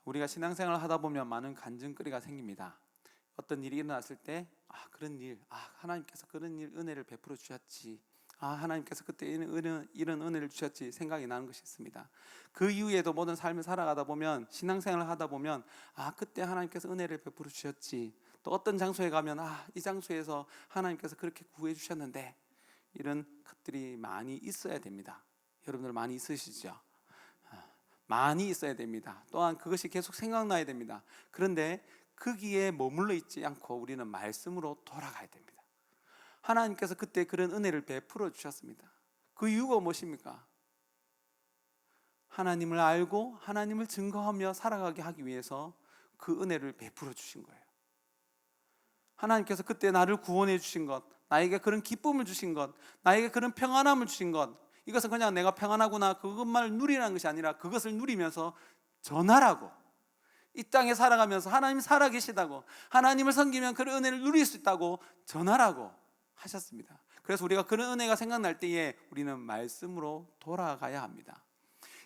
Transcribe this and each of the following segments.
우리가 신앙생활을 하다 보면 많은 간증거리가 생깁니다. 어떤 일이 일어났을 때 그런 일, 하나님께서 그런 일 은혜를 베풀어 주셨지, 하나님께서 그때 이런 은혜를 주셨지 생각이 나는 것이 있습니다. 그 이후에도 모든 삶을 살아가다 보면, 신앙생활을 하다 보면 그때 하나님께서 은혜를 베풀어 주셨지, 또 어떤 장소에 가면 이 장소에서 하나님께서 그렇게 구해 주셨는데, 이런 것들이 많이 있어야 됩니다. 여러분들 많이 있으시죠? 많이 있어야 됩니다. 또한 그것이 계속 생각나야 됩니다. 그런데 거기에 머물러 있지 않고 우리는 말씀으로 돌아가야 됩니다. 하나님께서 그때 그런 은혜를 베풀어 주셨습니다. 그 이유가 무엇입니까? 하나님을 알고 하나님을 증거하며 살아가게 하기 위해서 그 은혜를 베풀어 주신 거예요. 하나님께서 그때 나를 구원해 주신 것, 나에게 그런 기쁨을 주신 것, 나에게 그런 평안함을 주신 것, 이것은 그냥 내가 평안하구나 그것만 누리라는 것이 아니라, 그것을 누리면서 전하라고, 이 땅에 살아가면서 하나님이 살아계시다고, 하나님을 섬기면 그런 은혜를 누릴 수 있다고 전하라고 하셨습니다. 그래서 우리가 그런 은혜가 생각날 때에 우리는 말씀으로 돌아가야 합니다.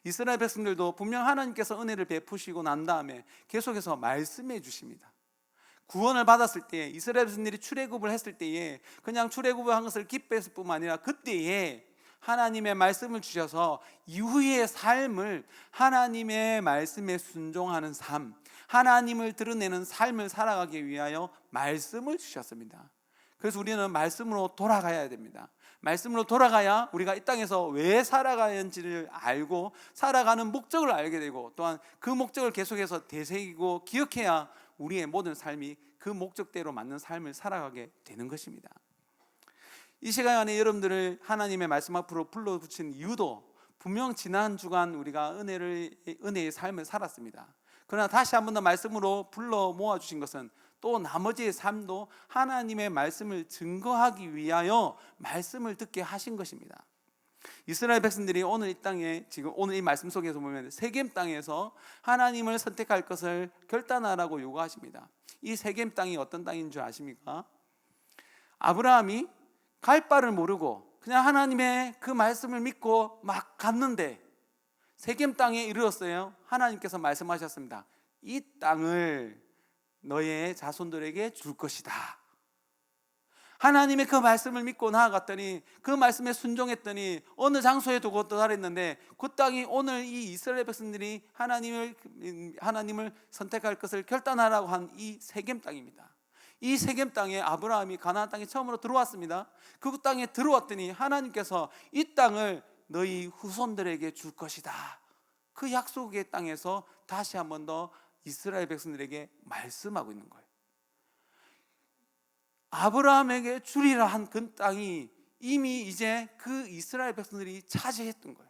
이스라엘 백성들도 분명 하나님께서 은혜를 베푸시고 난 다음에 계속해서 말씀해 주십니다. 구원을 받았을 때, 이스라엘 백성들이 출애굽을 했을 때에 그냥 출애굽을 한 것을 기뻐했을 뿐만 아니라, 그때에 하나님의 말씀을 주셔서 이후의 삶을 하나님의 말씀에 순종하는 삶, 하나님을 드러내는 삶을 살아가기 위하여 말씀을 주셨습니다. 그래서 우리는 말씀으로 돌아가야 됩니다. 말씀으로 돌아가야 우리가 이 땅에서 왜 살아가야 하는지를 알고 살아가는 목적을 알게 되고, 또한 그 목적을 계속해서 되새기고 기억해야 우리의 모든 삶이 그 목적대로 맞는 삶을 살아가게 되는 것입니다. 이 시간에 여러분들을 하나님의 말씀 앞으로 불러붙인 이유도, 분명 지난 주간 우리가 은혜의 삶을 살았습니다. 그러나 다시 한 번 더 말씀으로 불러 모아주신 것은, 또 나머지의 삶도 하나님의 말씀을 증거하기 위하여 말씀을 듣게 하신 것입니다. 이스라엘 백성들이 오늘 이 땅에, 지금 오늘 이 말씀 속에서 보면 세겜 땅에서 하나님을 선택할 것을 결단하라고 요구하십니다. 이 세겜 땅이 어떤 땅인 줄 아십니까? 아브라함이 갈 바를 모르고 그냥 하나님의 그 말씀을 믿고 막 갔는데, 세겜 땅에 이르렀어요. 하나님께서 말씀하셨습니다. 이 땅을 너의 자손들에게 줄 것이다. 하나님의 그 말씀을 믿고 나아갔더니, 그 말씀에 순종했더니 어느 장소에 두고 도달했는데, 그 땅이 오늘 이 이스라엘 백성들이 하나님을 선택할 것을 결단하라고 한 이 세겜 땅입니다. 이 세겜 땅에 아브라함이 가나안 땅에 처음으로 들어왔습니다. 그 땅에 들어왔더니 하나님께서 이 땅을 너희 후손들에게 줄 것이다. 그 약속의 땅에서 다시 한 번 더 이스라엘 백성들에게 말씀하고 있는 거예요. 아브라함에게 주리라 한 그 땅이 이미 이제 그 이스라엘 백성들이 차지했던 거예요.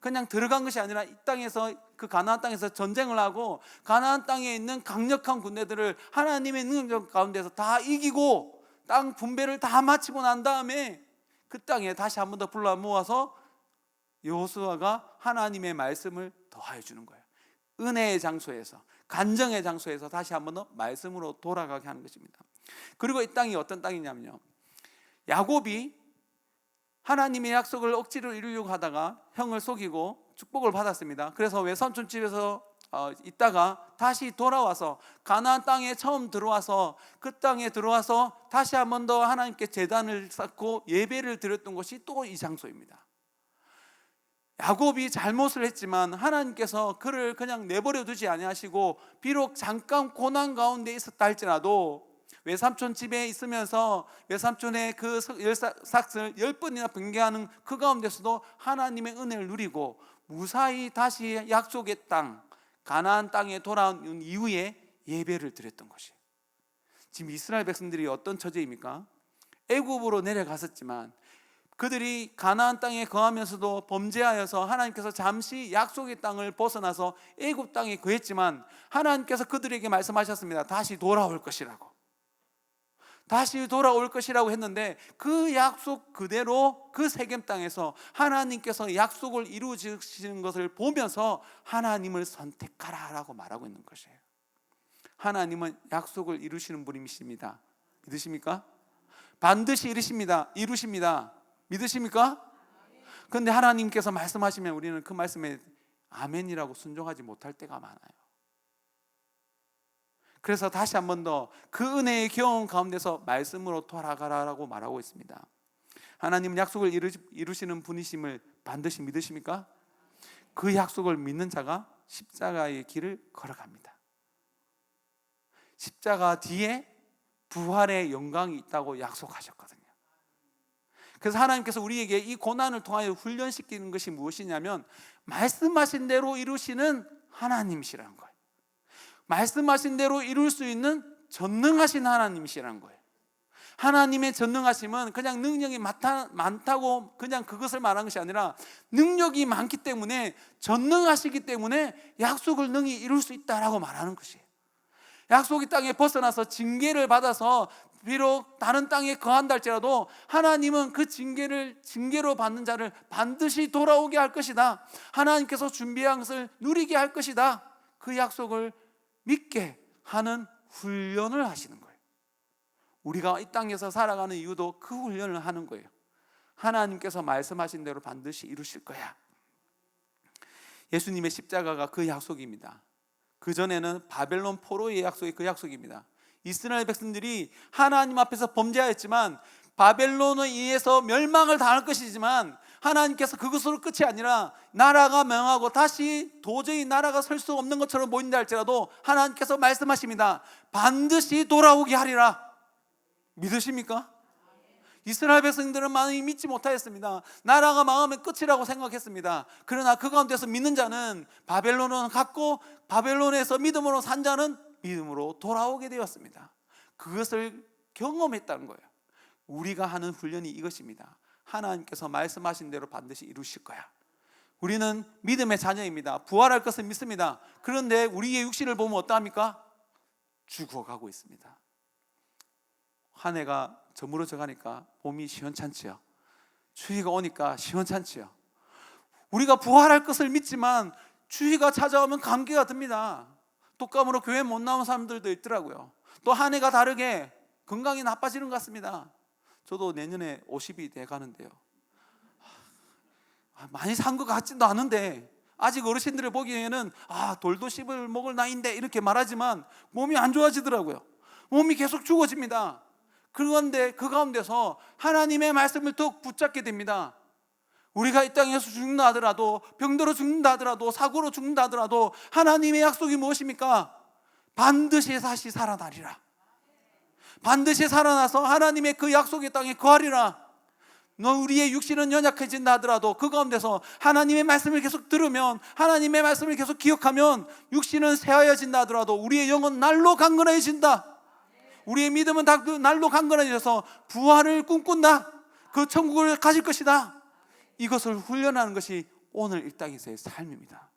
그냥 들어간 것이 아니라 이 땅에서, 그 가나안 땅에서 전쟁을 하고 가나안 땅에 있는 강력한 군대들을 하나님의 능력 가운데서 다 이기고 땅 분배를 다 마치고 난 다음에 그 땅에 다시 한 번 더 불러 모아서 여호수아가 하나님의 말씀을 더하여 주는 거예요. 은혜의 장소에서, 간정의 장소에서 다시 한 번 더 말씀으로 돌아가게 하는 것입니다. 그리고 이 땅이 어떤 땅이냐면요, 야곱이 하나님의 약속을 억지로 이루려고 하다가 형을 속이고 축복을 받았습니다. 그래서 외삼촌 집에서 있다가 다시 돌아와서 가나안 땅에 처음 들어와서, 그 땅에 들어와서 다시 한 번 더 하나님께 제단을 쌓고 예배를 드렸던 것이 또 이 장소입니다. 야곱이 잘못을 했지만 하나님께서 그를 그냥 내버려 두지 아니하시고, 비록 잠깐 고난 가운데 있었다 할지라도 외삼촌 집에 있으면서 외삼촌의 그 삭을 10번이나 번개하는 그 가운데서도 하나님의 은혜를 누리고 무사히 다시 약속의 땅 가나안 땅에 돌아온 이후에 예배를 드렸던 것이에요. 지금 이스라엘 백성들이 어떤 처지입니까? 애굽으로 내려갔었지만 그들이 가나안 땅에 거하면서도 범죄하여서 하나님께서 잠시 약속의 땅을 벗어나서 애굽 땅에 거했지만, 하나님께서 그들에게 말씀하셨습니다. 다시 돌아올 것이라고. 다시 돌아올 것이라고 했는데, 그 약속 그대로 그 세겜 땅에서 하나님께서 약속을 이루어지시는 것을 보면서 하나님을 선택하라라고 말하고 있는 것이에요. 하나님은 약속을 이루시는 분이십니다. 믿으십니까? 반드시 이루십니다. 믿으십니까? 그런데 하나님께서 말씀하시면 우리는 그 말씀에 아멘이라고 순종하지 못할 때가 많아요. 그래서 다시 한 번 더 그 은혜의 경험 가운데서 말씀으로 돌아가라라고 말하고 있습니다. 하나님은 약속을 이루시는 분이심을 반드시 믿으십니까? 그 약속을 믿는 자가 십자가의 길을 걸어갑니다. 십자가 뒤에 부활의 영광이 있다고 약속하셨거든요. 그래서 하나님께서 우리에게 이 고난을 통하여 훈련시키는 것이 무엇이냐면 말씀하신 대로 이루시는 하나님이시라는 거예요. 말씀하신 대로 이룰 수 있는 전능하신 하나님이시라는 거예요. 하나님의 전능하심은 그냥 능력이 많다고 그냥 그것을 말하는 것이 아니라 능력이 많기 때문에, 전능하시기 때문에 약속을 능히 이룰 수 있다라고 말하는 것이에요. 약속의 땅에 벗어나서 징계를 받아서 비록 다른 땅에 거한다 할지라도 하나님은 그 징계로 받는 자를 반드시 돌아오게 할 것이다. 하나님께서 준비한 것을 누리게 할 것이다. 그 약속을 믿게 하는 훈련을 하시는 거예요. 우리가 이 땅에서 살아가는 이유도 그 훈련을 하는 거예요. 하나님께서 말씀하신 대로 반드시 이루실 거야. 예수님의 십자가가 그 약속입니다. 그전에는 바벨론 포로의 약속이 그 약속입니다. 이스라엘 백성들이 하나님 앞에서 범죄하였지만 바벨론에 의해서 멸망을 당할 것이지만 하나님께서 그것으로 끝이 아니라 나라가 명하고 다시 도저히 나라가 설 수 없는 것처럼 보인다 할지라도 하나님께서 말씀하십니다. 반드시 돌아오게 하리라. 믿으십니까? 이스라엘 백성들은 많이 믿지 못하였습니다. 나라가 망하면 끝이라고 생각했습니다. 그러나 그 가운데서 믿는 자는 바벨론은 갔고 바벨론에서 믿음으로 산 자는 믿음으로 돌아오게 되었습니다. 그것을 경험했다는 거예요. 우리가 하는 훈련이 이것입니다. 하나님께서 말씀하신 대로 반드시 이루실 거야. 우리는 믿음의 자녀입니다. 부활할 것을 믿습니다. 그런데 우리의 육신을 보면 어떠합니까? 죽어가고 있습니다. 한 해가 저물어져 가니까 봄이 시원찮지요. 추위가 오니까 시원찮지요. 우리가 부활할 것을 믿지만 추위가 찾아오면 감기가 듭니다. 독감으로 교회 못 나온 사람들도 있더라고요. 또 한 해가 다르게 건강이 나빠지는 것 같습니다. 저도 내년에 50이 돼 가는데요. 많이 산 것 같지도 않은데 아직 어르신들을 보기에는 돌도 씹을 먹을 나이인데 이렇게 말하지만 몸이 안 좋아지더라고요. 몸이 계속 죽어집니다. 그런데 그 가운데서 하나님의 말씀을 더욱 붙잡게 됩니다. 우리가 이 땅에서 죽는다 하더라도, 병들어 죽는다 하더라도, 사고로 죽는다 하더라도 하나님의 약속이 무엇입니까? 반드시 다시 살아나리라. 반드시 살아나서 하나님의 그 약속의 땅에 거하리라. 우리의 육신은 연약해진다 하더라도 그 가운데서 하나님의 말씀을 계속 들으면, 하나님의 말씀을 계속 기억하면 육신은 새하여진다 하더라도 우리의 영은 날로 강건해진다. 우리의 믿음은 날로 강건해져서 부활을 꿈꾼다. 그 천국을 가질 것이다. 이것을 훈련하는 것이 오늘 이 땅에서의 삶입니다.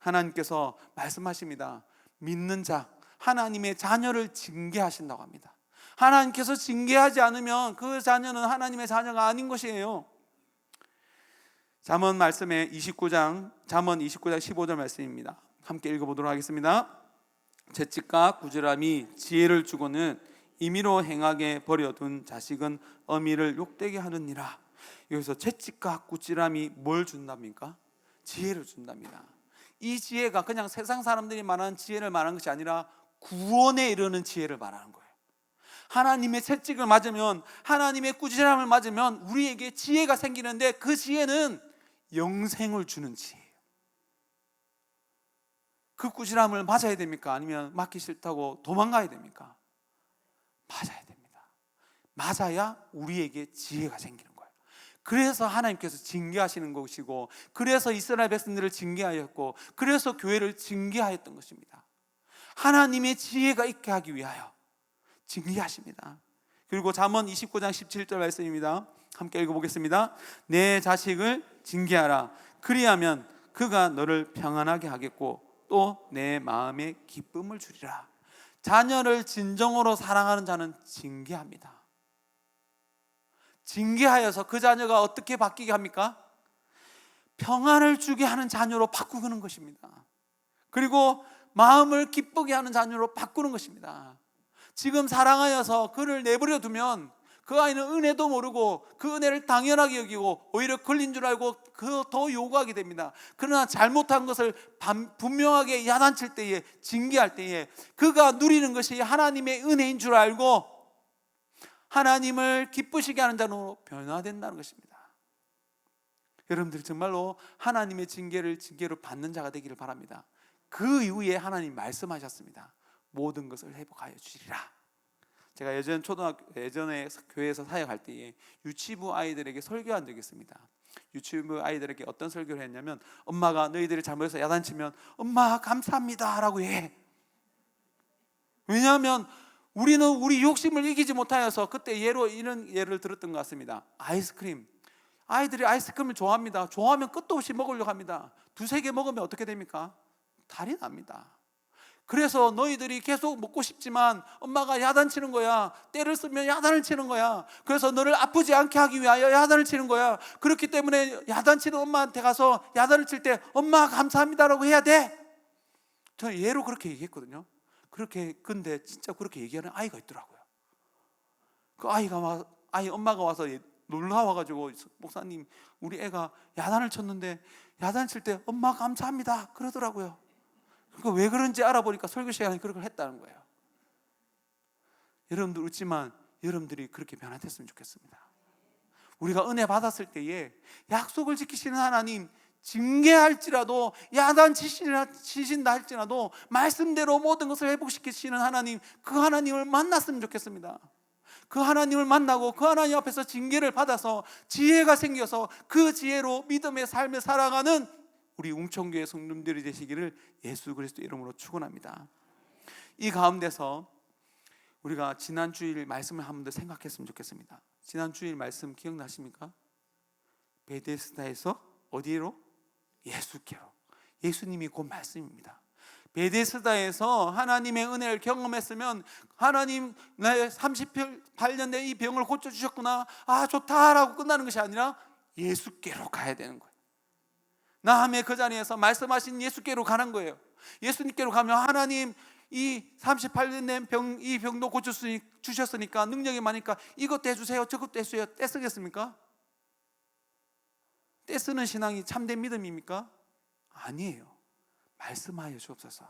하나님께서 말씀하십니다. 믿는 자, 하나님의 자녀를 징계하신다고 합니다. 하나님께서 징계하지 않으면 그 자녀는 하나님의 자녀가 아닌 것이에요. 잠언 29장 15절 말씀입니다. 함께 읽어보도록 하겠습니다. 채찍과 꾸지람이 지혜를 주고는 임의로 행하게 버려둔 자식은 어미를 욕되게 하느니라. 여기서 채찍과 꾸지람이 뭘 준답니까? 지혜를 준답니다. 이 지혜가 그냥 세상 사람들이 말하는 지혜를 말하는 것이 아니라 구원에 이르는 지혜를 말하는 거예요. 하나님의 채찍을 맞으면, 하나님의 꾸지람을 맞으면 우리에게 지혜가 생기는데 그 지혜는 영생을 주는 지혜예요. 그 꾸지람을 맞아야 됩니까? 아니면 맞기 싫다고 도망가야 됩니까? 맞아야 됩니다. 맞아야 우리에게 지혜가 생기는 거예요. 그래서 하나님께서 징계하시는 것이고, 그래서 이스라엘 백성들을 징계하였고, 그래서 교회를 징계하였던 것입니다. 하나님의 지혜가 있게 하기 위하여 징계하십니다. 그리고 잠언 29장 17절 말씀입니다. 함께 읽어보겠습니다. 내 자식을 징계하라. 그리하면 그가 너를 평안하게 하겠고 또 내 마음에 기쁨을 주리라. 자녀를 진정으로 사랑하는 자는 징계합니다. 징계하여서 그 자녀가 어떻게 바뀌게 합니까? 평안을 주게 하는 자녀로 바꾸는 것입니다. 그리고 마음을 기쁘게 하는 자녀로 바꾸는 것입니다. 지금 사랑하여서 그를 내버려 두면 그 아이는 은혜도 모르고 그 은혜를 당연하게 여기고 오히려 걸린 줄 알고 더 요구하게 됩니다. 그러나 잘못한 것을 분명하게 야단칠 때에, 징계할 때에 그가 누리는 것이 하나님의 은혜인 줄 알고 하나님을 기쁘시게 하는 자로 변화된다는 것입니다. 여러분들 정말로 하나님의 징계로 받는 자가 되기를 바랍니다. 그 이후에 하나님 말씀하셨습니다. 모든 것을 회복하여 주시리라. 제가 예전에 교회에서 사역할 때에 유치부 아이들에게 설교한 적이 있습니다. 유치부 아이들에게 어떤 설교를 했냐면, 엄마가 너희들이 잘못해서 야단치면 엄마 감사합니다 라고 해. 왜냐하면 우리는 우리 욕심을 이기지 못하여서, 그때 이런 예를 들었던 것 같습니다. 아이스크림, 아이들이 아이스크림을 좋아합니다. 좋아하면 끝도 없이 먹으려고 합니다. 두세 개 먹으면 어떻게 됩니까? 탈이 납니다. 그래서 너희들이 계속 먹고 싶지만 엄마가 야단치는 거야. 때를 쓰면 야단을 치는 거야. 그래서 너를 아프지 않게 하기 위하여 야단을 치는 거야. 그렇기 때문에 야단치는 엄마한테 가서 야단을 칠 때 엄마 감사합니다라고 해야 돼. 저는 예로 그렇게 얘기했거든요. 근데 진짜 그렇게 얘기하는 아이가 있더라고요. 그 엄마가 와서 놀라워가지고, 목사님 우리 애가 야단을 쳤는데 야단 칠 때 엄마 감사합니다 그러더라고요. 그러니까 왜 그런지 알아보니까 설교 시간에 그걸 했다는 거예요. 여러분들 웃지만 여러분들이 그렇게 변화됐으면 좋겠습니다. 우리가 은혜 받았을 때에 약속을 지키시는 하나님, 징계할지라도 야단 치신다 할지라도 말씀대로 모든 것을 회복시키시는 하나님, 그 하나님을 만났으면 좋겠습니다. 그 하나님을 만나고 그 하나님 앞에서 징계를 받아서 지혜가 생겨서 그 지혜로 믿음의 삶을 살아가는 우리 웅천교회 성도들이 되시기를 예수 그리스도 이름으로 축원합니다. 이 가운데서 우리가 지난 주일 말씀을 한 번 더 생각했으면 좋겠습니다. 지난 주일 말씀 기억나십니까? 베데스다에서 어디로? 예수께로. 예수님이 곧 말씀입니다. 베데스다에서 하나님의 은혜를 경험했으면, 하나님 내 38년 내 이 병을 고쳐주셨구나, 아 좋다라고 끝나는 것이 아니라 예수께로 가야 되는 거예요. 나함의 그 자리에서 말씀하신 예수께로 가는 거예요. 예수님께로 가면 하나님 이 38년 된 이 병도 고쳐주셨으니까, 능력이 많으니까 이것도 해주세요 저것도 해주세요. 떼쓰겠습니까? 떼쓰는 신앙이 참된 믿음입니까? 아니에요. 말씀하여 주옵소서.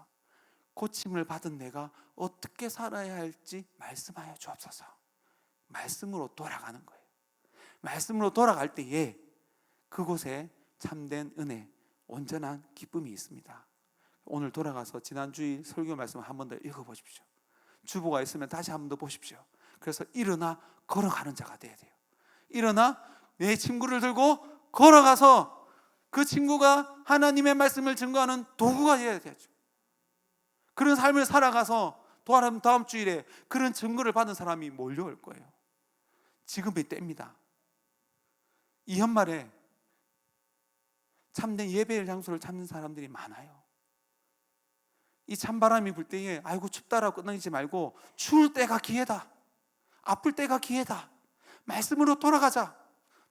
고침을 받은 내가 어떻게 살아야 할지 말씀하여 주옵소서. 말씀으로 돌아가는 거예요. 말씀으로 돌아갈 때에 그곳에 참된 은혜, 온전한 기쁨이 있습니다. 오늘 돌아가서 지난주에 설교 말씀을 한 번 더 읽어보십시오. 주보가 있으면 다시 한 번 더 보십시오. 그래서 일어나 걸어가는 자가 돼야 돼요. 일어나 내 친구를 들고 걸어가서 그 친구가 하나님의 말씀을 증거하는 도구가 되어야 되죠. 그런 삶을 살아가서 다음 주일에 그런 증거를 받은 사람이 몰려올 거예요. 지금이 때입니다. 이 연말에 참된 예배의 장소를 찾는 사람들이 많아요. 이 찬바람이 불 때에 아이고 춥다라고 끝내지 말고, 추울 때가 기회다, 아플 때가 기회다, 말씀으로 돌아가자.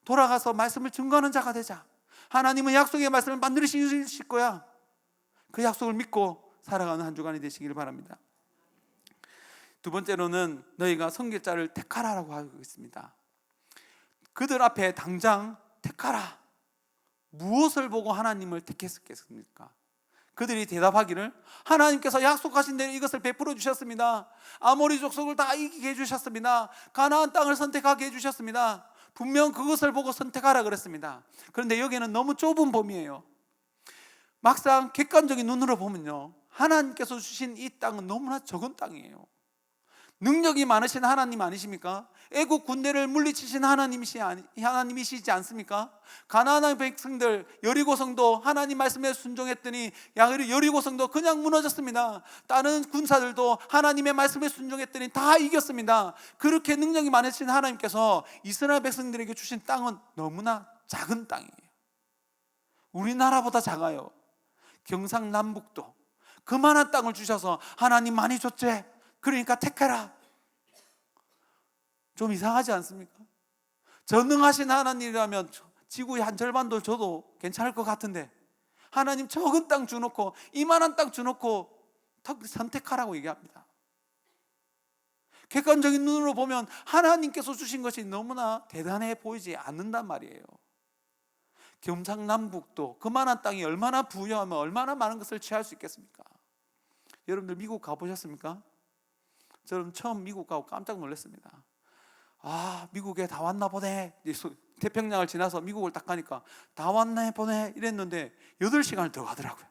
돌아가서 말씀을 증거하는 자가 되자. 하나님은 약속의 말씀을 반드시 이루실 거야. 그 약속을 믿고 살아가는 한 주간이 되시기를 바랍니다. 두 번째로는 너희가 선교자를 택하라라고 하고 있습니다. 그들 앞에 당장 택하라. 무엇을 보고 하나님을 택했겠습니까? 그들이 대답하기를, 하나님께서 약속하신 대로 이것을 베풀어 주셨습니다. 아모리 족속을 다 이기게 해주셨습니다. 가나안 땅을 선택하게 해주셨습니다. 분명 그것을 보고 선택하라 그랬습니다. 그런데 여기는 너무 좁은 범위예요. 막상 객관적인 눈으로 보면요, 하나님께서 주신 이 땅은 너무나 적은 땅이에요. 능력이 많으신 하나님 아니십니까? 애국 군대를 물리치신 하나님이시지 않습니까? 가나안의 백성들 여리고성도 하나님 말씀에 순종했더니 여리고성도 그냥 무너졌습니다. 다른 군사들도 하나님의 말씀에 순종했더니 다 이겼습니다. 그렇게 능력이 많으신 하나님께서 이스라엘 백성들에게 주신 땅은 너무나 작은 땅이에요. 우리나라보다 작아요. 경상남북도 그만한 땅을 주셔서 하나님 많이 줬지, 그러니까 택해라. 좀 이상하지 않습니까? 전능하신 하나님이라면 지구의 한 절반도 줘도 괜찮을 것 같은데, 하나님 적은 땅 주놓고 이만한 땅 주놓고 선택하라고 얘기합니다. 객관적인 눈으로 보면 하나님께서 주신 것이 너무나 대단해 보이지 않는단 말이에요. 경상남북도 그만한 땅이 얼마나 부유하면 얼마나 많은 것을 취할 수 있겠습니까? 여러분들 미국 가보셨습니까? 저는 처음 미국 가고 깜짝 놀랐습니다. 아, 미국에 다 왔나 보네. 태평양을 지나서 미국을 딱 가니까 다 왔나 보네 이랬는데 8시간을 더 가더라고요.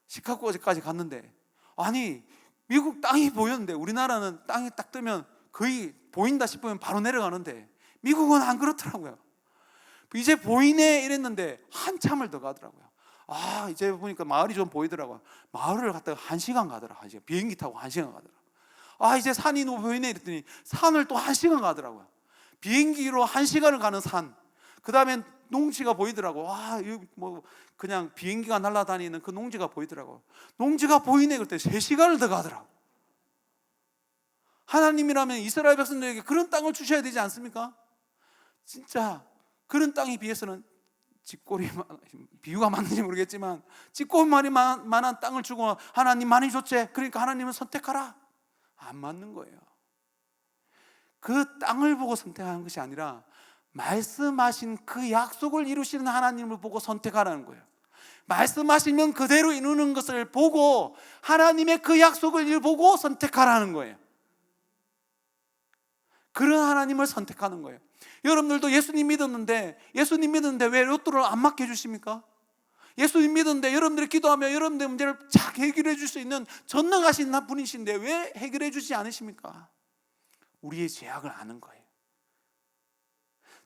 시카고까지 갔는데, 아니 미국 땅이 보였는데, 우리나라는 땅이 딱 뜨면 거의 보인다 싶으면 바로 내려가는데 미국은 안 그렇더라고요. 이제 보이네 이랬는데 한참을 더 가더라고요. 아, 이제 보니까 마을이 좀 보이더라고요. 마을을 갔다가 1시간 가더라고요. 1시간. 비행기 타고 1시간 가더라고요. 아, 이제 산이 보이네 이랬더니 산을 또 1시간 가더라고요. 비행기로 1시간을 가는 산. 그 다음에 농지가 보이더라고요. 와, 뭐 그냥 비행기가 날아다니는 그 농지가 보이더라고요. 농지가 보이네 그랬더니 3시간을 더 가더라고요. 하나님이라면 이스라엘 백성들에게 그런 땅을 주셔야 되지 않습니까? 진짜 그런 땅에 비해서는 쥐꼬리, 비유가 맞는지 모르겠지만 쥐꼬리만이 만한 땅을 주고 하나님 많이 줬지, 그러니까 하나님은 선택하라. 안 맞는 거예요. 그 땅을 보고 선택하는 것이 아니라 말씀하신 그 약속을 이루시는 하나님을 보고 선택하라는 거예요. 말씀하시면 그대로 이루는 것을 보고 하나님의 그 약속을 보고 선택하라는 거예요. 그런 하나님을 선택하는 거예요. 여러분들도 예수님 믿었는데 왜 로또를 안 맡겨 주십니까? 예수님 믿었는데 여러분들이 기도하면 여러분들의 문제를 잘 해결해 줄 수 있는 전능하신 분이신데 왜 해결해 주지 않으십니까? 우리의 죄악을 아는 거예요.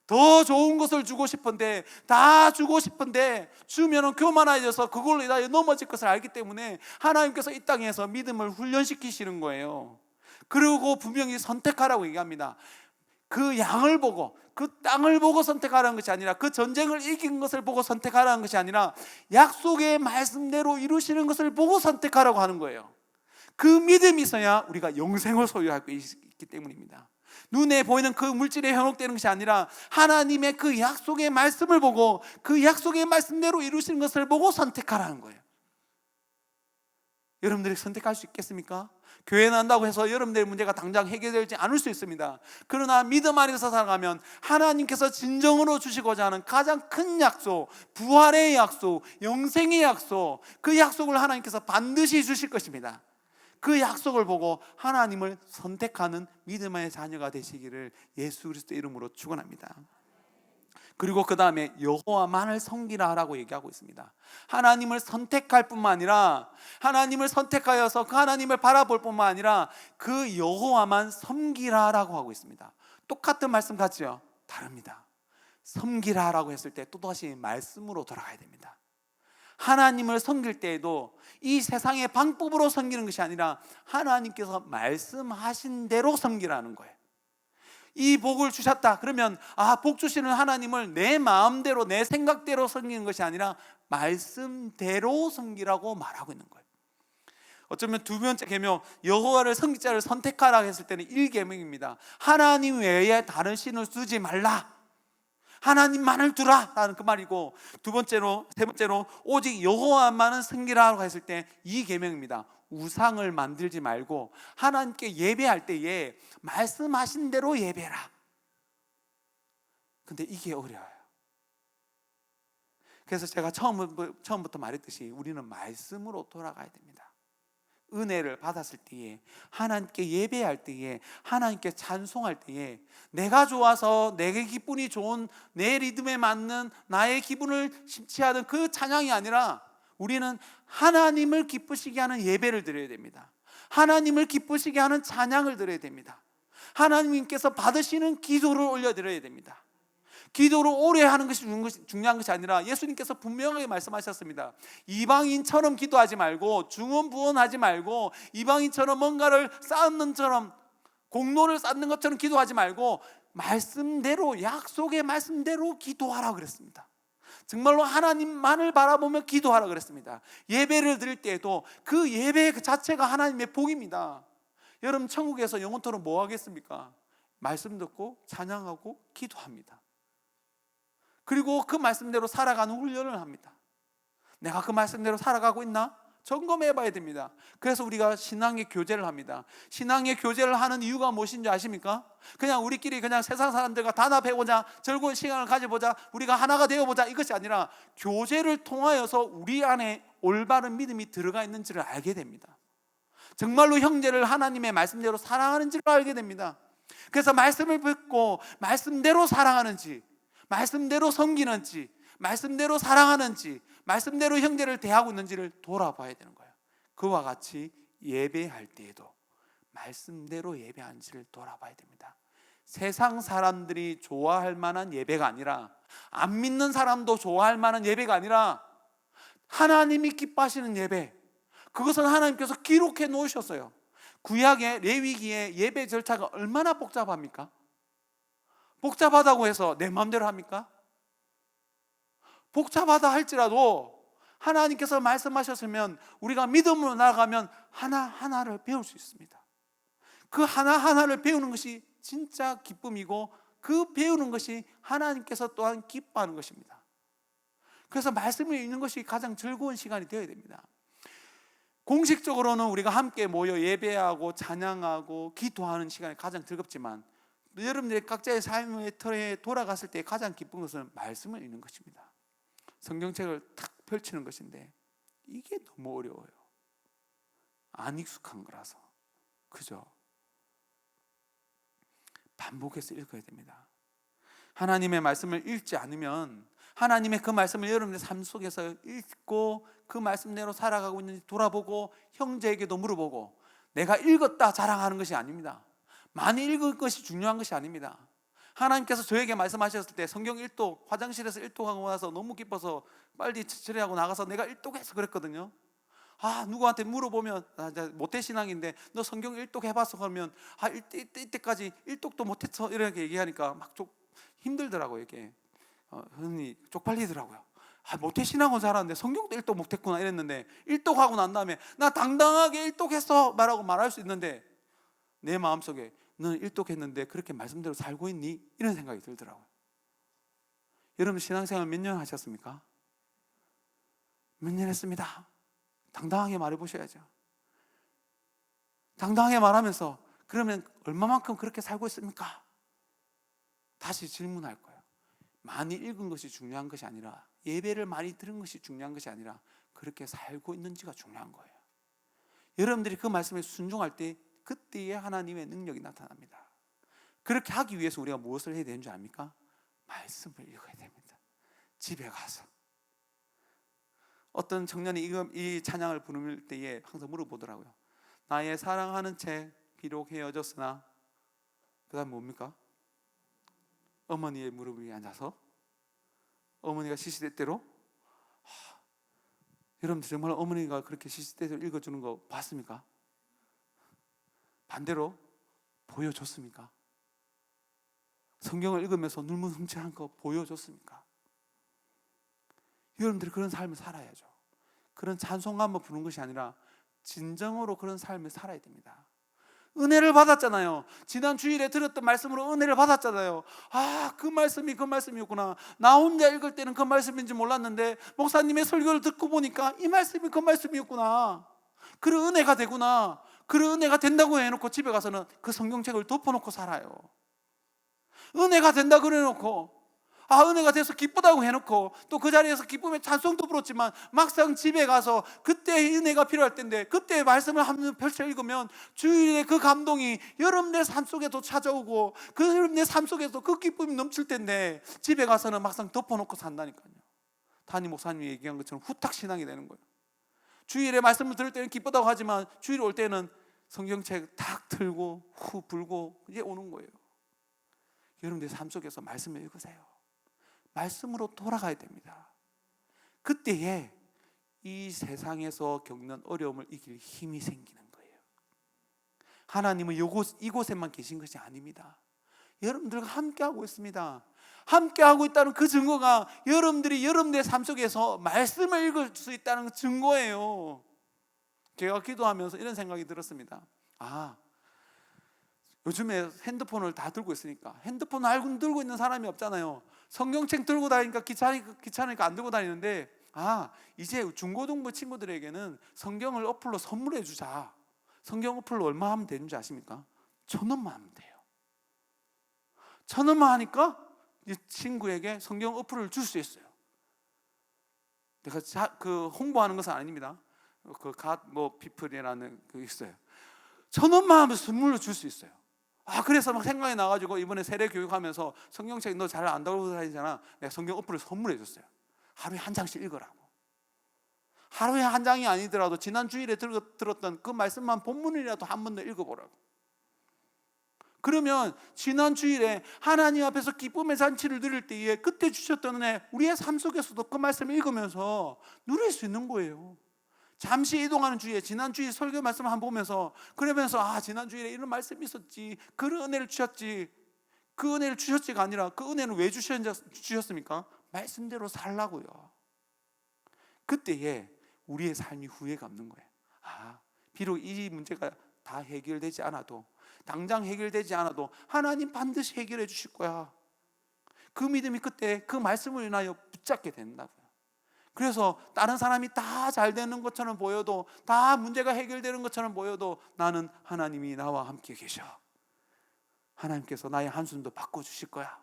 더 좋은 것을 주고 싶은데, 다 주고 싶은데 주면은 교만해져서 그걸로 다 넘어질 것을 알기 때문에 하나님께서 이 땅에서 믿음을 훈련시키시는 거예요. 그리고 분명히 선택하라고 얘기합니다. 그 양을 보고, 그 땅을 보고 선택하라는 것이 아니라, 그 전쟁을 이긴 것을 보고 선택하라는 것이 아니라 약속의 말씀대로 이루시는 것을 보고 선택하라고 하는 거예요. 그 믿음이 있어야 우리가 영생을 소유할 수 있기 때문입니다. 눈에 보이는 그 물질에 현혹되는 것이 아니라 하나님의 그 약속의 말씀을 보고 그 약속의 말씀대로 이루시는 것을 보고 선택하라는 거예요. 여러분들이 선택할 수 있겠습니까? 교회 난다고 해서 여러분들의 문제가 당장 해결되지 않을 수 있습니다. 그러나 믿음 안에서 살아가면 하나님께서 진정으로 주시고자 하는 가장 큰 약속, 부활의 약속, 영생의 약속, 그 약속을 하나님께서 반드시 주실 것입니다. 그 약속을 보고 하나님을 선택하는 믿음의 자녀가 되시기를 예수 그리스도의 이름으로 축원합니다. 그리고 그 다음에 여호와만을 섬기라 라고 얘기하고 있습니다. 하나님을 선택할 뿐만 아니라, 하나님을 선택하여서 그 하나님을 바라볼 뿐만 아니라 그 여호와만 섬기라 라고 하고 있습니다. 똑같은 말씀 같지요? 다릅니다. 섬기라 라고 했을 때 또다시 말씀으로 돌아가야 됩니다. 하나님을 섬길 때에도 이 세상의 방법으로 섬기는 것이 아니라 하나님께서 말씀하신 대로 섬기라는 거예요. 이 복을 주셨다 그러면 복 주시는 하나님을 내 마음대로 내 생각대로 섬기는 것이 아니라 말씀대로 섬기라고 말하고 있는 거예요. 어쩌면 두 번째 계명, 여호와를 섬길 자를 선택하라 했을 때는 1계명입니다. 하나님 외에 다른 신을 두지 말라, 하나님만을 두라 라는 그 말이고, 세 번째로 오직 여호와만은 섬기라고 했을 때 2계명입니다. 우상을 만들지 말고 하나님께 예배할 때에 말씀하신 대로 예배라. 근데 이게 어려워요. 그래서 제가 처음부터 말했듯이 우리는 말씀으로 돌아가야 됩니다. 은혜를 받았을 때에, 하나님께 예배할 때에, 하나님께 찬송할 때에 내가 좋아서 내게 기분이 좋은 내 리듬에 맞는 나의 기분을 심취하는 그 찬양이 아니라 우리는 하나님을 기쁘시게 하는 예배를 드려야 됩니다. 하나님을 기쁘시게 하는 찬양을 드려야 됩니다. 하나님께서 받으시는 기도를 올려드려야 됩니다. 기도를 오래 하는 것이 중요한 것이 아니라 예수님께서 분명하게 말씀하셨습니다. 이방인처럼 기도하지 말고, 중언부언하지 말고, 이방인처럼 뭔가를 쌓는 것처럼, 공로를 쌓는 것처럼 기도하지 말고 말씀대로, 약속의 말씀대로 기도하라고 그랬습니다. 정말로 하나님만을 바라보며 기도하라 그랬습니다. 예배를 드릴 때에도 그 예배 그 자체가 하나님의 복입니다. 여러분, 천국에서 영원토록 뭐 하겠습니까? 말씀 듣고 찬양하고 기도합니다. 그리고 그 말씀대로 살아가는 훈련을 합니다. 내가 그 말씀대로 살아가고 있나? 점검해 봐야 됩니다. 그래서 우리가 신앙의 교제를 합니다. 신앙의 교제를 하는 이유가 무엇인지 아십니까? 그냥 우리끼리 그냥 세상 사람들과 단합해보자, 즐거운 시간을 가져보자, 우리가 하나가 되어보자, 이것이 아니라 교제를 통하여서 우리 안에 올바른 믿음이 들어가 있는지를 알게 됩니다. 정말로 형제를 하나님의 말씀대로 사랑하는지를 알게 됩니다. 그래서 말씀을 듣고 말씀대로 사랑하는지, 말씀대로 섬기는지, 말씀대로 사랑하는지, 말씀대로 형제를 대하고 있는지를 돌아봐야 되는 거예요. 그와 같이 예배할 때에도 말씀대로 예배하는지를 돌아봐야 됩니다. 세상 사람들이 좋아할 만한 예배가 아니라, 안 믿는 사람도 좋아할 만한 예배가 아니라 하나님이 기뻐하시는 예배, 그것은 하나님께서 기록해 놓으셨어요. 구약의 레위기의 예배 절차가 얼마나 복잡합니까? 복잡하다고 해서 내 마음대로 합니까? 복잡하다 할지라도 하나님께서 말씀하셨으면 우리가 믿음으로 나아가면 하나하나를 배울 수 있습니다. 그 하나하나를 배우는 것이 진짜 기쁨이고, 그 배우는 것이 하나님께서 또한 기뻐하는 것입니다. 그래서 말씀을 읽는 것이 가장 즐거운 시간이 되어야 됩니다. 공식적으로는 우리가 함께 모여 예배하고 찬양하고 기도하는 시간이 가장 즐겁지만, 여러분들이 각자의 삶의 터에 돌아갔을 때 가장 기쁜 것은 말씀을 읽는 것입니다. 성경책을 탁 펼치는 것인데 이게 너무 어려워요. 안 익숙한 거라서. 그죠? 반복해서 읽어야 됩니다. 하나님의 말씀을 읽지 않으면, 하나님의 그 말씀을 여러분의 삶 속에서 읽고 그 말씀대로 살아가고 있는지 돌아보고 형제에게도 물어보고, 내가 읽었다 자랑하는 것이 아닙니다. 많이 읽을 것이 중요한 것이 아닙니다. 하나님께서 저에게 말씀하셨을 때 성경 1독, 화장실에서 1독하고 나서 너무 기뻐서 빨리 처리하고 나가서 내가 1독해서 그랬거든요. 누구한테 물어보면 모태신앙인데 너 성경 1독 해봤어? 그러면 이때까지 1독도 못했어 이렇게 얘기하니까 막 힘들더라고요. 이게 흔히 쪽팔리더라고요. 모태신앙은 잘하는데 성경도 1독 못했구나 이랬는데, 1독하고 난 다음에 나 당당하게 1독했어 말하고 말할 수 있는데, 내 마음속에 너는 1독했는데 그렇게 말씀대로 살고 있니? 이런 생각이 들더라고요. 여러분 신앙생활 몇 년 하셨습니까? 몇 년 했습니다. 당당하게 말해보셔야죠. 당당하게 말하면서 그러면 얼마만큼 그렇게 살고 있습니까? 다시 질문할 거예요. 많이 읽은 것이 중요한 것이 아니라, 예배를 많이 들은 것이 중요한 것이 아니라 그렇게 살고 있는지가 중요한 거예요. 여러분들이 그 말씀에 순종할 때 그때에 하나님의 능력이 나타납니다. 그렇게 하기 위해서 우리가 무엇을 해야 되는 줄 압니까? 말씀을 읽어야 됩니다. 집에 가서. 어떤 청년이 이 찬양을 부를 때에 항상 물어보더라고요. 나의 사랑하는 채 비록 헤어졌으나, 그 다음 뭡니까? 어머니의 무릎 위에 앉아서 어머니가 시시때때로, 여러분들 정말 어머니가 그렇게 시시때때로 읽어주는 거 봤습니까? 반대로 보여줬습니까? 성경을 읽으면서 눈물훔칠한 거 보여줬습니까? 여러분들이 그런 삶을 살아야죠. 그런 찬송가만 부르는 것이 아니라 진정으로 그런 삶을 살아야 됩니다. 은혜를 받았잖아요. 지난 주일에 들었던 말씀으로 은혜를 받았잖아요. 그 말씀이었구나. 나 혼자 읽을 때는 그 말씀인지 몰랐는데 목사님의 설교를 듣고 보니까 이 말씀이 그 말씀이었구나. 그런 은혜가 되구나. 그런 은혜가 된다고 해놓고 집에 가서는 그 성경책을 덮어놓고 살아요. 은혜가 된다 그래놓고, 은혜가 돼서 기쁘다고 해놓고, 또 그 자리에서 기쁨의 찬송도 부르지만 막상 집에 가서 그때 은혜가 필요할 텐데, 그때 말씀을 한번 펼쳐 읽으면 주일에 그 감동이 여러분의 삶 속에도 찾아오고, 그 여러분의 삶 속에도 그 기쁨이 넘칠 텐데, 집에 가서는 막상 덮어놓고 산다니까요. 담임 목사님이 얘기한 것처럼 후딱 신앙이 되는 거예요. 주일에 말씀을 들을 때는 기쁘다고 하지만 주일 올 때는 성경책 탁 들고 후 불고 이제 오는 거예요. 여러분들 삶 속에서 말씀을 읽으세요. 말씀으로 돌아가야 됩니다. 그때에 이 세상에서 겪는 어려움을 이길 힘이 생기는 거예요. 하나님은 이곳에만 계신 것이 아닙니다. 여러분들과 함께하고 있습니다. 함께하고 있다는 그 증거가 여러분들이 여러분들의 삶 속에서 말씀을 읽을 수 있다는 증거예요. 제가 기도하면서 이런 생각이 들었습니다. 요즘에 핸드폰을 다 들고 있으니까, 핸드폰 알고 들고 있는 사람이 없잖아요. 성경책 들고 다니니까 귀찮으니까 안 들고 다니는데, 이제 중고등부 친구들에게는 성경을 어플로 선물해 주자. 성경 어플로 얼마 하면 되는지 아십니까? 1,000원만 하면 돼요. 1,000원만 하니까 이 친구에게 성경 어플을 줄 수 있어요. 내가 홍보하는 것은 아닙니다. 피플이라는 그 있어요. 1,000원만 하면 선물로 줄 수 있어요. 그래서 막 생각이 나가지고 이번에 세례 교육하면서 성경책 너 잘 안다고 다니잖아. 내가 성경 어플을 선물해 줬어요. 하루에 한 장씩 읽으라고. 하루에 한 장이 아니더라도 지난 주일에 들었던 그 말씀만 본문이라도 한 번 더 읽어보라고. 그러면 지난 주일에 하나님 앞에서 기쁨의 잔치를 누릴 때에 그때 주셨던 은혜, 우리의 삶 속에서도 그 말씀을 읽으면서 누릴 수 있는 거예요. 잠시 이동하는 주에 지난 주일 설교 말씀을 한번 보면서, 그러면서 지난 주일에 이런 말씀이 있었지, 그런 은혜를 주셨지. 그 은혜를 주셨지가 아니라 그 은혜는 왜 주셨습니까? 말씀대로 살라고요. 그때에 우리의 삶이 후회가 없는 거예요. 비록 이 문제가 다 해결되지 않아도, 당장 해결되지 않아도 하나님 반드시 해결해 주실 거야. 그 믿음이 그때 그 말씀을 인하여 붙잡게 된다고요. 그래서 다른 사람이 다 잘 되는 것처럼 보여도, 다 문제가 해결되는 것처럼 보여도 나는 하나님이 나와 함께 계셔. 하나님께서 나의 한숨도 바꿔주실 거야.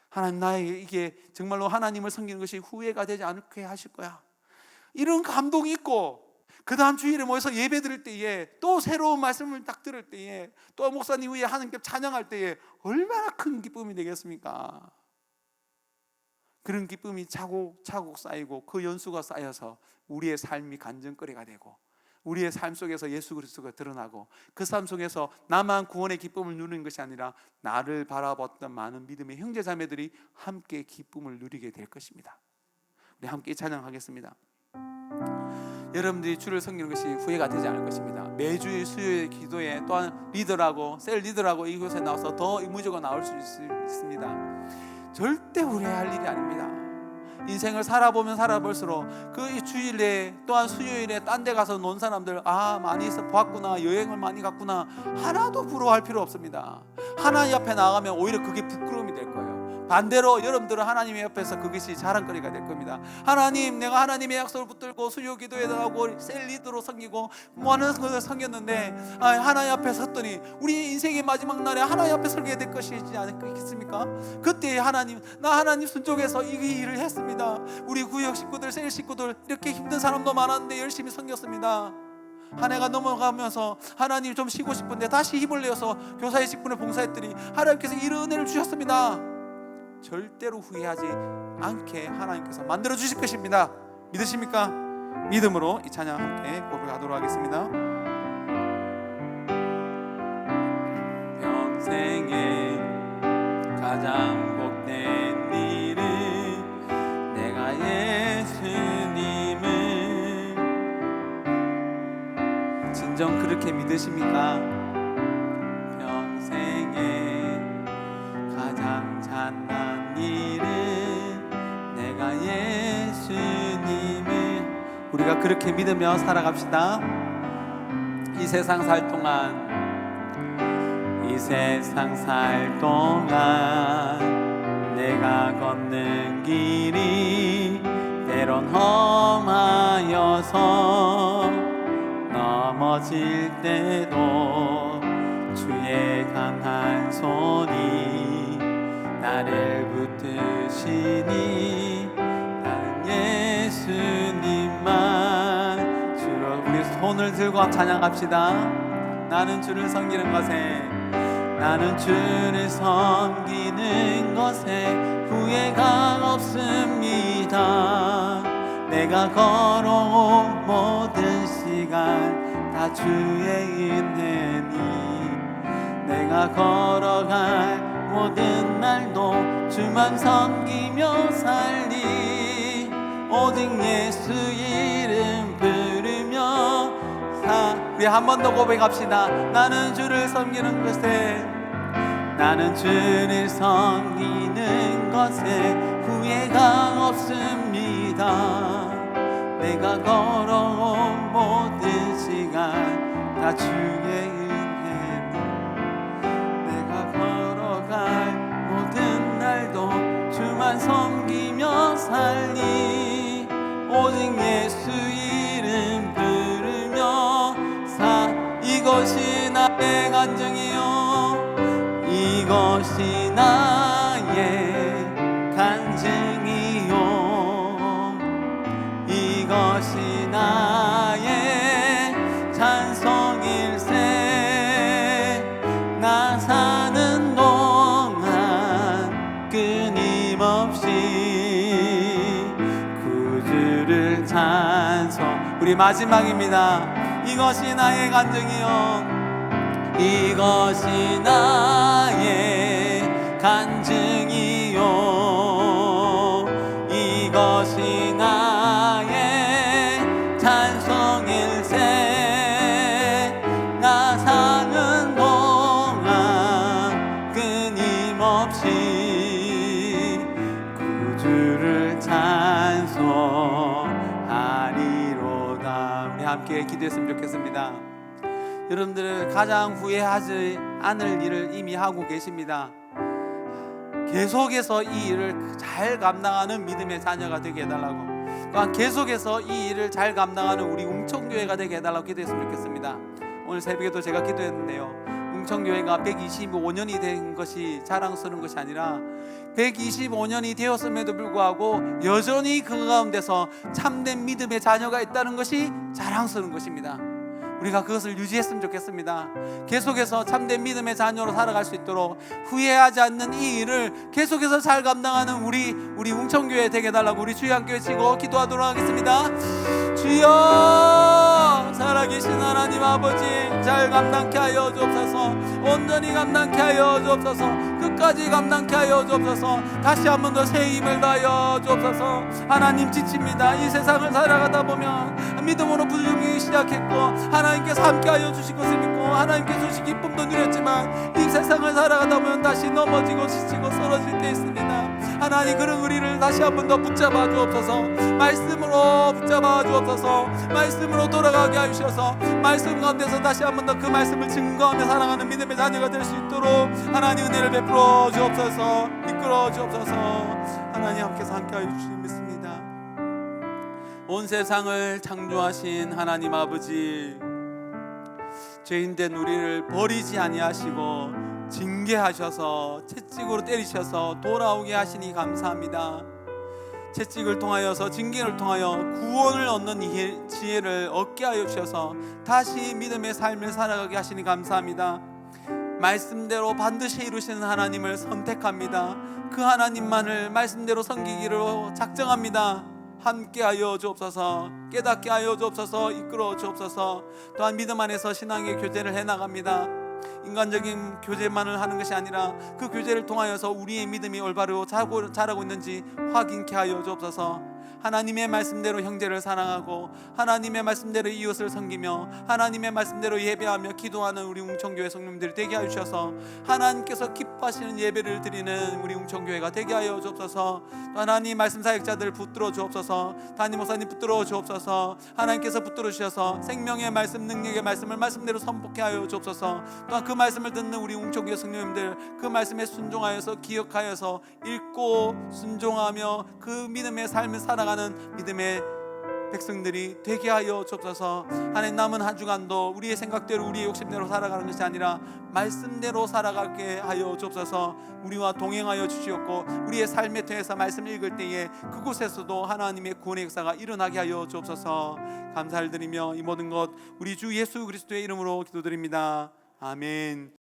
하나님 나에게 이게 정말로 하나님을 섬기는 것이 후회가 되지 않게 하실 거야. 이런 감동이 있고, 그 다음 주일에 모여서 예배 드릴 때에 또 새로운 말씀을 딱 들을 때에 또 목사님 위에 하나님께 찬양할 때에 얼마나 큰 기쁨이 되겠습니까? 그런 기쁨이 차곡차곡 쌓이고 그 연수가 쌓여서 우리의 삶이 간증거리가 되고, 우리의 삶 속에서 예수 그리스도가 드러나고, 그 삶 속에서 나만 구원의 기쁨을 누리는 것이 아니라 나를 바라봤던 많은 믿음의 형제 자매들이 함께 기쁨을 누리게 될 것입니다. 우리 함께 찬양하겠습니다. 여러분들이 주를 섬기는 것이 후회가 되지 않을 것입니다. 매주 수요일 기도에 또한 리더라고, 셀 리더라고 이곳에 나와서 더 의무적으로 나올 수 있습니다. 절대 후회할 일이 아닙니다. 인생을 살아보면 살아볼수록 그 주일에 또한 수요일에 딴 데 가서 논 사람들 많이 보았구나, 여행을 많이 갔구나, 하나도 부러워할 필요 없습니다. 하나님 앞에 나가면 오히려 그게 부끄러움이 될 거예요. 반대로 여러분들은 하나님의 옆에서 그것이 자랑거리가 될 겁니다. 하나님, 내가 하나님의 약속을 붙들고 수요 기도에 나가고 셀 리더로 섬기고 많은 것을 섬겼는데 하나님 앞에 섰더니 우리 인생의 마지막 날에 하나님 앞에 설게 될 것이지 않겠습니까? 그때 하나님 순종해서 이 일을 했습니다. 우리 구역 식구들, 셀 식구들 이렇게 힘든 사람도 많았는데 열심히 섬겼습니다. 한 해가 넘어가면서 하나님 좀 쉬고 싶은데 다시 힘을 내어서 교사의 직분에 봉사했더니 하나님께서 이런 은혜를 주셨습니다. 절대로 후회하지 않게 하나님께서 만들어 주실 것입니다. 믿으십니까? 믿음으로 이 찬양 함께 고백하도록 하겠습니다. 평생에 가장 복된 일은 내가 예수님을, 진정 그렇게 믿으십니까? 평생에 가장 찬란 일은 내가 예수님을, 우리가 그렇게 믿으며 살아갑시다. 이 세상 살 동안 내가 걷는 길이 때론 험하여서 넘어질 때도 주의 강한 손이 나를 붙드시니 나는 예수님만 주로, 우리 손을 들고 찬양합시다. 나는 주를 섬기는 것에 후회가 없습니다. 내가 걸어온 모든 시간 다 주의 은혜니, 내가 걸어갈 모든 날도 주만 섬기며 살리, 오직 예수 이름 부르며 우리 한 번 더 고백합시다. 나는 주를 섬기는 것에 후회가 없습니다. 내가 걸어온 모든 시간 다 주의 은혜니, 내가 걸어갈 모든 날도 주만 섬기며 살리, 이것이 나의 간증이요 이것이 나의 간증이요 이것이 나의 찬송일세 나 사는 동안 끊임없이 구주를 찬송. 우리 마지막입니다. 이것이 나의 간증이요 이것이 나의 간증이요 이것이 나의 찬송일세 나 사는 동안 끊임없이 구주를 찬송하리로다. 우리 함께 기도했으면 좋겠습니다. 여러분들 가장 후회하지 않을 일을 이미 하고 계십니다. 계속해서 이 일을 잘 감당하는 믿음의 자녀가 되게 해달라고, 또한 계속해서 이 일을 잘 감당하는 우리 웅천교회가 되게 해달라고 기도했으면 좋겠습니다. 오늘 새벽에도 제가 기도했는데요, 웅천교회가 125년이 된 것이 자랑스러운 것이 아니라 125년이 되었음에도 불구하고 여전히 그 가운데서 참된 믿음의 자녀가 있다는 것이 자랑스러운 것입니다. 우리가 그것을 유지했으면 좋겠습니다. 계속해서 참된 믿음의 자녀로 살아갈 수 있도록 후회하지 않는 이 일을 계속해서 잘 감당하는 우리 웅천교회 되게 해달라고 우리 주여 함께 외치고 기도하도록 하겠습니다. 주여, 살아계신 하나님 아버지, 잘 감당케 하여 주옵소서. 온전히 감당케 하여 주옵소서. 끝까지 감당케 하여 주옵소서. 다시 한 번 더 새 힘을 다하여 주옵소서. 하나님, 지칩니다. 이 세상을 살아가다 보면 믿음으로 부르기 시작했고 하나님께서 함께 하여 주실 것을 믿고 하나님께서 주신 기쁨도 누렸지만 이 세상을 살아가다 보면 다시 넘어지고 지치고 쓰러질 때 있습니다. 하나님, 그런 우리를 다시 한 번 더 붙잡아 주옵소서. 말씀으로 붙잡아 주옵소서. 말씀으로 돌아가게 하셔서 말씀 가운데서 다시 한 번 더 그 말씀을 증거하며 살아가는 믿음의 자녀가 될 수 있도록 하나님 은혜를 베풀어 주옵소서. 이끌어 주옵소서. 하나님 함께서 함께하여 주시니 믿습니다. 온 세상을 창조하신 하나님 아버지, 죄인된 우리를 버리지 아니하시고 징계하셔서 채찍으로 때리셔서 돌아오게 하시니 감사합니다. 채찍을 통하여서 징계를 통하여 구원을 얻는 지혜를 얻게 하여 주셔서 다시 믿음의 삶을 살아가게 하시니 감사합니다. 말씀대로 반드시 이루시는 하나님을 선택합니다. 그 하나님만을 말씀대로 섬기기로 작정합니다. 함께하여 주옵소서. 깨닫게 하여 주옵소서. 이끌어 주옵소서. 또한 믿음 안에서 신앙의 교제를 해나갑니다. 인간적인 교제만을 하는 것이 아니라 그 교제를 통하여서 우리의 믿음이 올바르고 자라고 있는지 확인케 하여 주옵소서. 하나님의 말씀대로 형제를 사랑하고 하나님의 말씀대로 이웃을 섬기며 하나님의 말씀대로 예배하며 기도하는 우리 웅천교회 성도님들 되게 하여 주셔서 하나님께서 기뻐하시는 예배를 드리는 우리 웅천교회가 되게 하여 주옵소서. 또 하나님 말씀 사역자들 붙들어 주옵소서. 담임 목사님 붙들어 주옵소서. 하나님께서 붙들어 주셔서 생명의 말씀, 능력의 말씀을 말씀대로 선포케 하여 주옵소서. 또한 그 말씀을 듣는 우리 웅천교회 성도님들 그 말씀에 순종하여서 기억하여서 읽고 순종하며 그 믿음의 삶을 살아가는 믿음의 백성들이 되게 하여 주옵소서. 하나님, 남은 한 주간도 우리의 생각대로 우리의 욕심대로 살아가는 것이 아니라 말씀대로 살아가게 하여 주옵소서. 우리와 동행하여 주시옵고 우리의 삶의 터에서 말씀을 읽을 때에 그곳에서도 하나님의 구원의 역사가 일어나게 하여 주옵소서. 감사를 드리며 이 모든 것 우리 주 예수 그리스도의 이름으로 기도드립니다. 아멘.